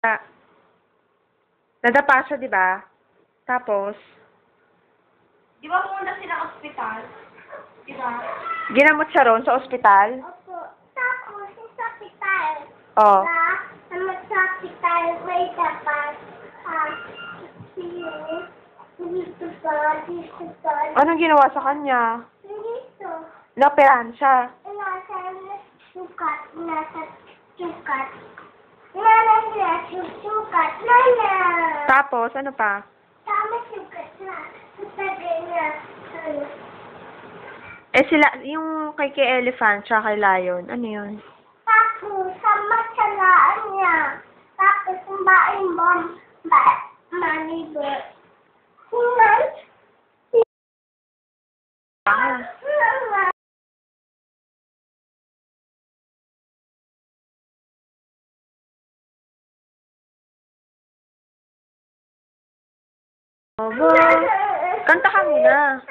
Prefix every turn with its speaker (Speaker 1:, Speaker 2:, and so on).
Speaker 1: Ah, nadapa siya, di ba? Tapos,
Speaker 2: Di ba pumunta sila sa ospital? Di ba?
Speaker 1: ginamot siya roon sa ospital.
Speaker 3: Opo. Tapos, sa hospital.
Speaker 1: Oh.
Speaker 3: Sa hospital, may dapat, dito pa.
Speaker 1: Anong ginawa sa kanya?
Speaker 3: Dito.
Speaker 1: Naperahan siya.
Speaker 3: Nasa sukat. Nana.
Speaker 1: Tapos, ano pa?
Speaker 3: Tama sukat na. Sabi niya,
Speaker 1: Eh sila, yung kay Elephant, siya kay Lion, ano yun?
Speaker 3: tapos, sa matsalaan niya. Tapos, yung baing manibor. Hinay.
Speaker 1: Ah. Obo. Kanta ka muna.